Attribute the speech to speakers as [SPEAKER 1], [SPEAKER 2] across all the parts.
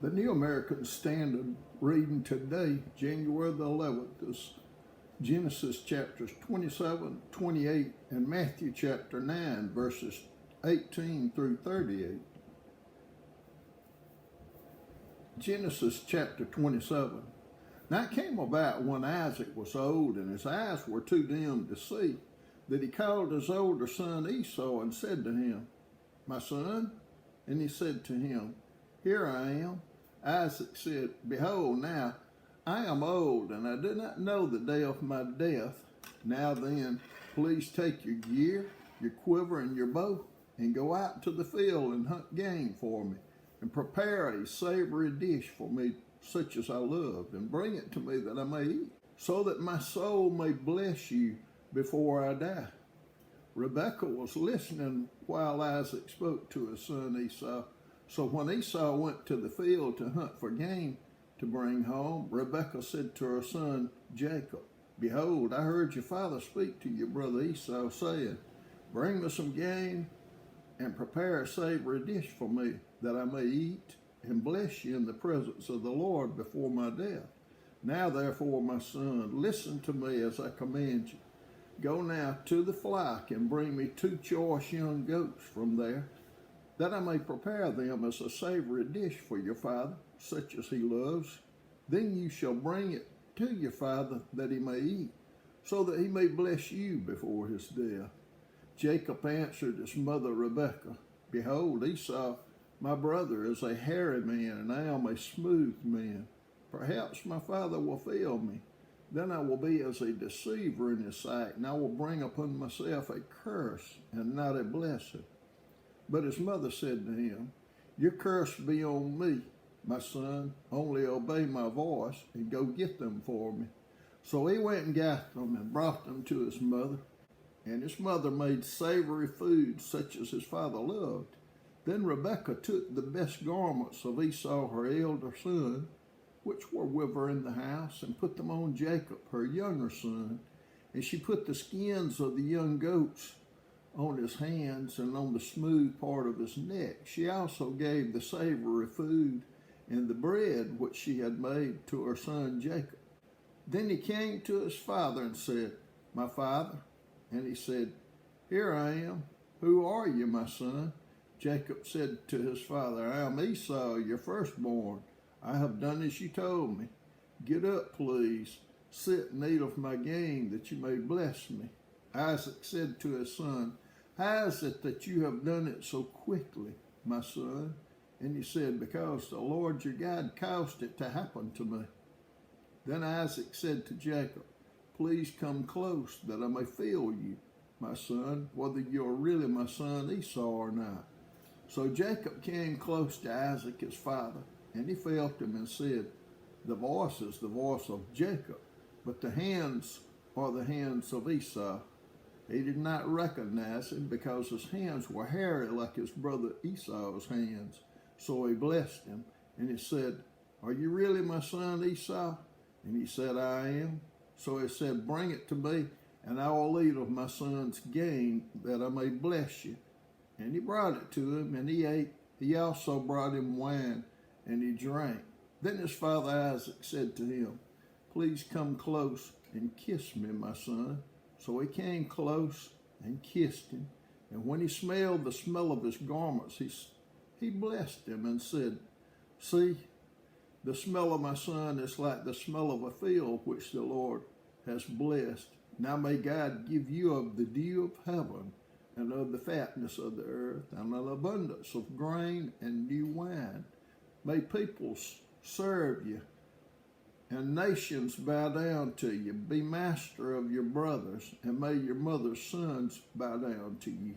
[SPEAKER 1] The New American Standard reading today, January the 11th, is Genesis chapters 27, 28, and Matthew chapter 9, verses 18 through 38. Genesis chapter 27. Now it came about when Isaac was old and his eyes were too dim to see, that he called his older son Esau and said to him, "My son?" And he said to him, "Here I am." Isaac said, "Behold, now I am old, and I do not know the day of my death. Now then, please take your gear, your quiver, and your bow, and go out to the field and hunt game for me, and prepare a savory dish for me, such as I love, and bring it to me that I may eat, so that my soul may bless you before I die." Rebekah was listening while Isaac spoke to his son Esau. So when Esau went to the field to hunt for game to bring home, Rebekah said to her son Jacob, "Behold, I heard your father speak to your brother Esau, saying, 'Bring me some game and prepare a savory dish for me, that I may eat and bless you in the presence of the Lord before my death. Now therefore, my son, listen to me as I command you. Go now to the flock and bring me 2 choice young goats from there, that I may prepare them as a savory dish for your father, such as he loves. Then you shall bring it to your father, that he may eat, so that he may bless you before his death." Jacob answered his mother Rebekah, "Behold, Esau, my brother, is a hairy man, and I am a smooth man. Perhaps my father will fail me. Then I will be as a deceiver in his sight, and I will bring upon myself a curse and not a blessing." But his mother said to him, "Your curse be on me, my son. Only obey my voice and go get them for me." So he went and got them and brought them to his mother. And his mother made savory food such as his father loved. Then Rebekah took the best garments of Esau, her elder son, which were with her in the house, and put them on Jacob, her younger son. And she put the skins of the young goats on his hands and on the smooth part of his neck. She also gave the savory food and the bread which she had made to her son Jacob. Then he came to his father and said, "My father?" And he said, "Here I am. Who are you, my son?" Jacob said to his father, "I am Esau, your firstborn. I have done as you told me. Get up, please. Sit and eat of my game, that you may bless me." Isaac said to his son, "How is it that you have done it so quickly, my son?" And he said, "Because the Lord your God caused it to happen to me." Then Isaac said to Jacob, "Please come close, that I may feel you, my son, whether you are really my son Esau or not." So Jacob came close to Isaac his father, and he felt him and said, "The voice is the voice of Jacob, but the hands are the hands of Esau." He did not recognize him, because his hands were hairy like his brother Esau's hands. So he blessed him, and he said, "Are you really my son Esau?" And he said, "I am." So he said, "Bring it to me, and I will eat of my son's game, that I may bless you." And he brought it to him, and he ate. He also brought him wine, and he drank. Then his father Isaac said to him, "Please come close and kiss me, my son." So he came close and kissed him. And when he smelled the smell of his garments, he blessed him and said, "See, the smell of my son is like the smell of a field which the Lord has blessed. Now may God give you of the dew of heaven, and of the fatness of the earth, and an abundance of grain and new wine. May peoples serve you, and nations bow down to you. Be master of your brothers, and may your mother's sons bow down to you.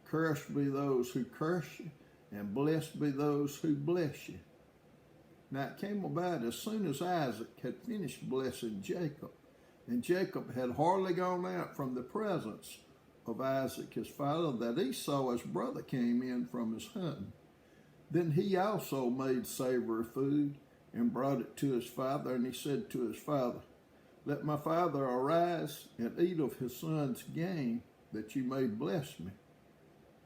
[SPEAKER 1] Cursed be those who curse you, and blessed be those who bless you." Now it came about, as soon as Isaac had finished blessing Jacob, and Jacob had hardly gone out from the presence of Isaac his father, that Esau his brother came in from his hunting. Then he also made savory food and brought it to his father, and he said to his father, "Let my father arise and eat of his son's game, that you may bless me."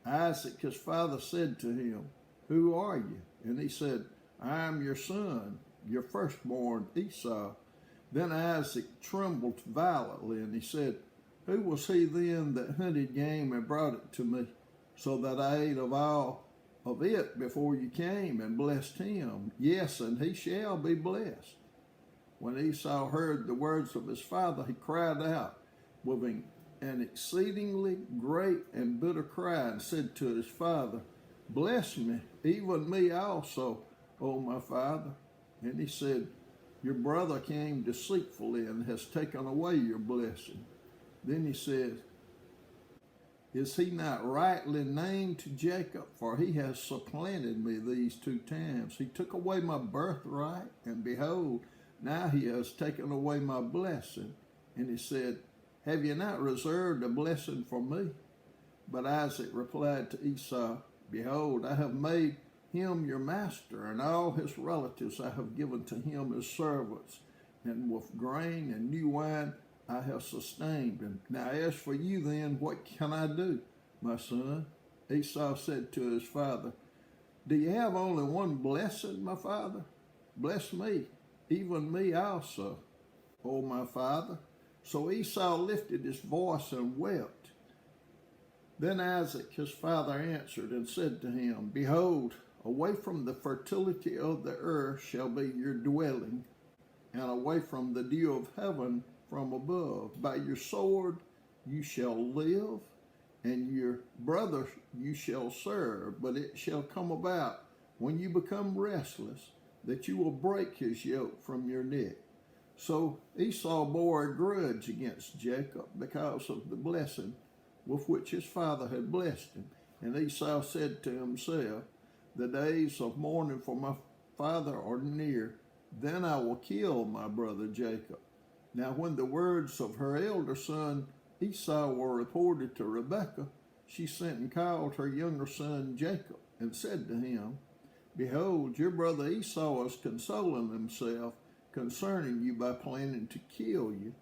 [SPEAKER 1] Isaac his father said to him, "Who are you?" And he said, I am your son, your firstborn Esau. Then Isaac trembled violently, and he said, Who was he then that hunted game and brought it to me, so that I ate of all of it before you came, and blessed him? Yes, and he shall be blessed. When Esau heard the words of his father, he cried out with an exceedingly great and bitter cry, and said to his father, Bless me, even me also, O my father. And he said, Your brother came deceitfully and has taken away your blessing. Then he said, Is he not rightly named Jacob? For he has supplanted me these 2 times. He took away my birthright, and behold, now he has taken away my blessing. And he said, Have you not reserved a blessing for me? But Isaac replied to Esau, Behold, I have made him your master, and all his relatives I have given to him as servants, and with grain and new wine I have sustained him. Now as for you then, what can I do, my son? Esau said to his father, Do you have only one blessing, my father? Bless me, even me also, O my father. So Esau lifted his voice and wept. Then Isaac his father answered and said to him, Behold, away from the fertility of the earth shall be your dwelling, and away from the dew of heaven from above. By your sword you shall live, and your brother you shall serve. But it shall come about, when you become restless, that you will break his yoke from your neck. So Esau bore a grudge against Jacob because of the blessing with which his father had blessed him. And Esau said to himself, The days of mourning for my father are near. Then I will kill my brother Jacob. Now when the words of her elder son Esau were reported to Rebekah, she sent and called her younger son Jacob, and said to him, Behold, your brother Esau is consoling himself concerning you by planning to kill you.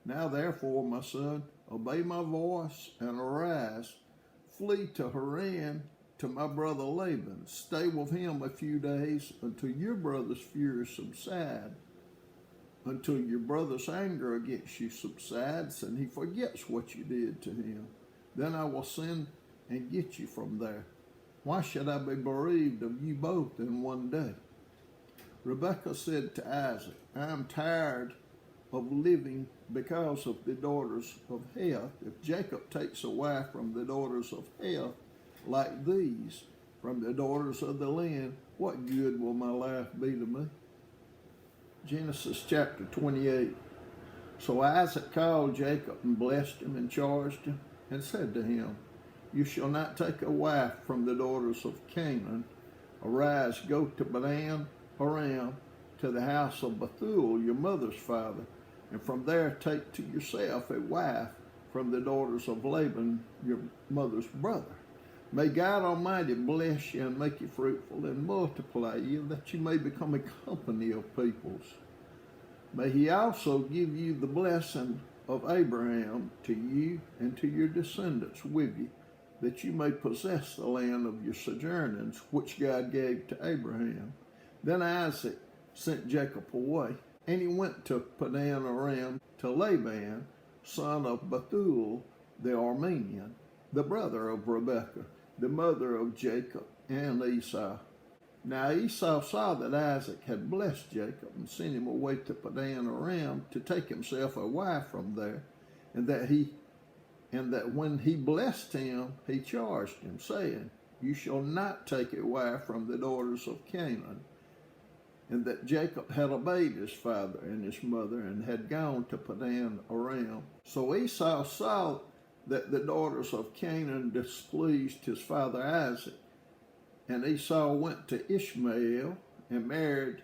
[SPEAKER 1] Now therefore, my son, obey my voice and arise, flee to Haran to my brother Laban. Stay with him a few days until your brother's fury subside, until your brother's anger against you subsides and he forgets what you did to him. Then I will send and get you from there. Why should I be bereaved of you both in one day? Rebekah said to Isaac, I am tired of living because of the daughters of Heth. If Jacob takes a wife from the daughters of Heth, like these, from the daughters of the land, what good will my life be to me? Genesis chapter 28. So Isaac called Jacob and blessed him and charged him and said to him, You shall not take a wife from the daughters of Canaan. Arise, go to Padan Aram, to the house of Bethuel, your mother's father, and from there take to yourself a wife from the daughters of Laban, your mother's brother. May God Almighty bless you and make you fruitful and multiply you, that you may become a company of peoples. May he also give you the blessing of Abraham to you and to your descendants with you, that you may possess the land of your sojournings, which God gave to Abraham. Then Isaac sent Jacob away, and he went to Padan Aram to Laban, son of Bethuel the Aramean, the brother of Rebekah, the mother of Jacob and Esau. Now Esau saw that Isaac had blessed Jacob and sent him away to Padan Aram to take himself a wife from there, and that when he blessed him, he charged him, saying, You shall not take a wife from the daughters of Canaan. And that Jacob had obeyed his father and his mother, and had gone to Padan Aram. So Esau saw that the daughters of Canaan displeased his father Isaac. And Esau went to Ishmael and married,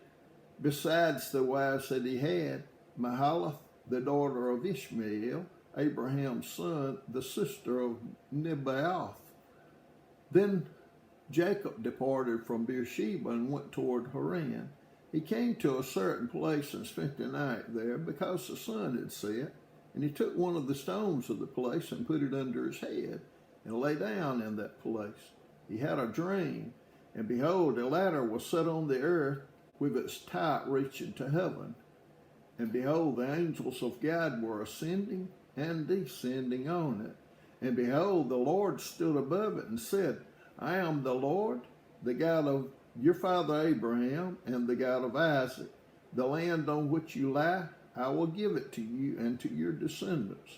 [SPEAKER 1] besides the wives that he had, Mahalath, the daughter of Ishmael, Abraham's son, the sister of Nebaioth. Then Jacob departed from Beersheba and went toward Haran. He came to a certain place and spent the night there, because the sun had set. And he took one of the stones of the place and put it under his head, and lay down in that place. He had a dream, And behold, a ladder was set on the earth with its top reaching to heaven. And behold, the angels of God were ascending and descending on it. And behold, the Lord stood above it and said, I am the Lord, the God of your father Abraham and the God of Isaac. The land on which you lie, I will give it to you and to your descendants.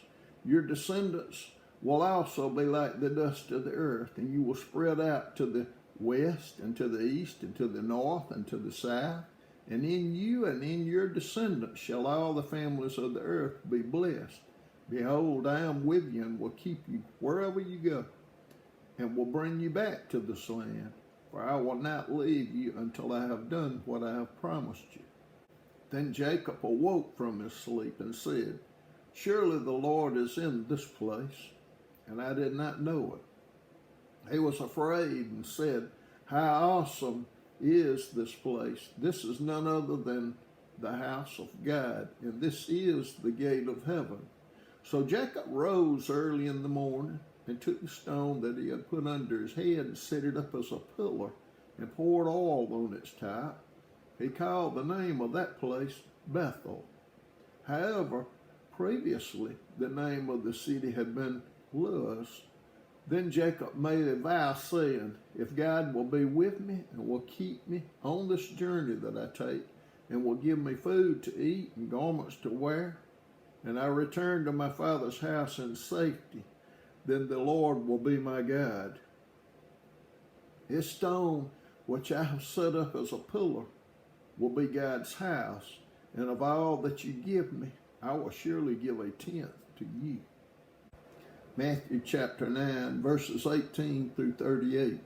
[SPEAKER 1] Your descendants will also be like the dust of the earth, and you will spread out to the west and to the east and to the north and to the south. And in you and in your descendants shall all the families of the earth be blessed. Behold, I am with you and will keep you wherever you go, and will bring you back to this land. For I will not leave you until I have done what I have promised you. Then Jacob awoke from his sleep and said, Surely the Lord is in this place, and I did not know it. He was afraid and said, How awesome is this place! This is none other than the house of God, and this is the gate of heaven. So Jacob rose early in the morning and took the stone that he had put under his head and set it up as a pillar and poured oil on its top. He called the name of that place Bethel. However, previously the name of the city had been Luz. Then Jacob made a vow, saying, If God will be with me and will keep me on this journey that I take, and will give me food to eat and garments to wear, and I return to my father's house in safety, then the Lord will be my God. This stone which I have set up as a pillar will be God's house, and of all that you give me, I will surely give a tenth to you. Matthew chapter 9, verses 18 through 38.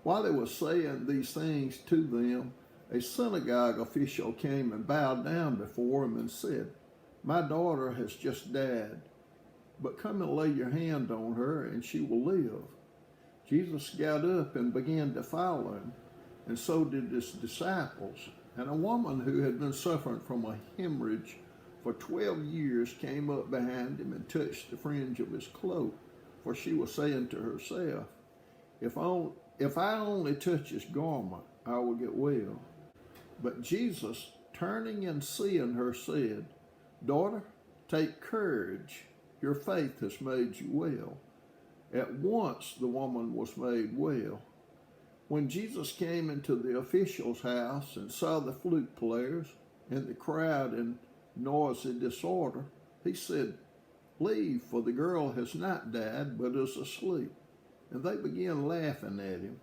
[SPEAKER 1] While he was saying these things to them, a synagogue official came and bowed down before him and said, My daughter has just died, but come and lay your hand on her and she will live. Jesus got up and began to follow him, and so did his disciples. And a woman who had been suffering from a hemorrhage for 12 years came up behind him and touched the fringe of his cloak, for she was saying to herself, If I only touch his garment, I will get well. But Jesus, turning and seeing her, said, Daughter, take courage. Your faith has made you well. At once the woman was made well. When Jesus came into the official's house and saw the flute players and the crowd in noisy disorder, he said, Leave, for the girl has not died, but is asleep. And they began laughing at him.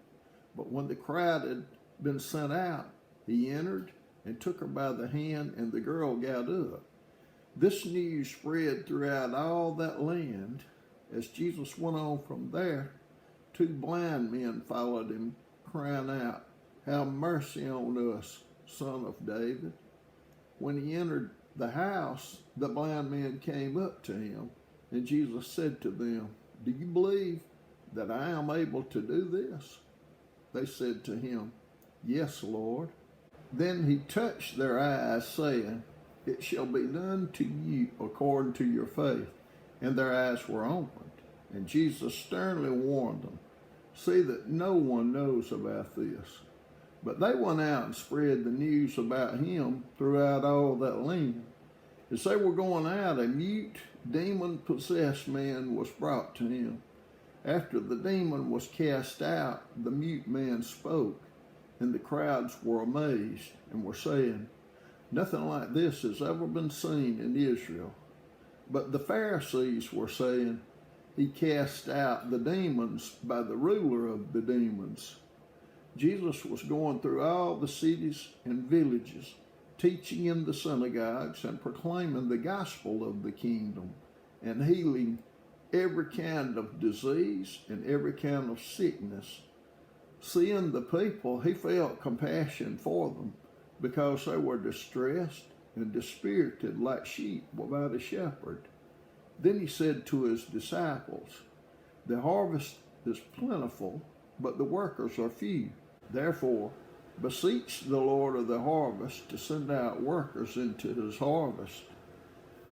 [SPEAKER 1] But when the crowd had been sent out, he entered and took her by the hand, and the girl got up. This news spread throughout all that land. As Jesus went on from there, 2 blind men followed him, crying out, Have mercy on us, Son of David. When he entered the house, the blind men came up to him, and Jesus said to them, Do you believe that I am able to do this? They said to him, Yes, Lord. Then he touched their eyes, saying, It shall be done to you according to your faith. And their eyes were opened. And Jesus sternly warned them, See that no one knows about this. But they went out and spread the news about him throughout all that land. As they were going out, a mute, demon-possessed man was brought to him. After the demon was cast out, the mute man spoke, and the crowds were amazed and were saying, Nothing like this has ever been seen in Israel. But the Pharisees were saying, He cast out the demons by the ruler of the demons. Jesus was going through all the cities and villages, teaching in the synagogues and proclaiming the gospel of the kingdom, and healing every kind of disease and every kind of sickness. Seeing the people, he felt compassion for them, because they were distressed and dispirited like sheep without a shepherd. Then he said to his disciples, The harvest is plentiful, but the workers are few. Therefore, beseech the Lord of the harvest to send out workers into his harvest.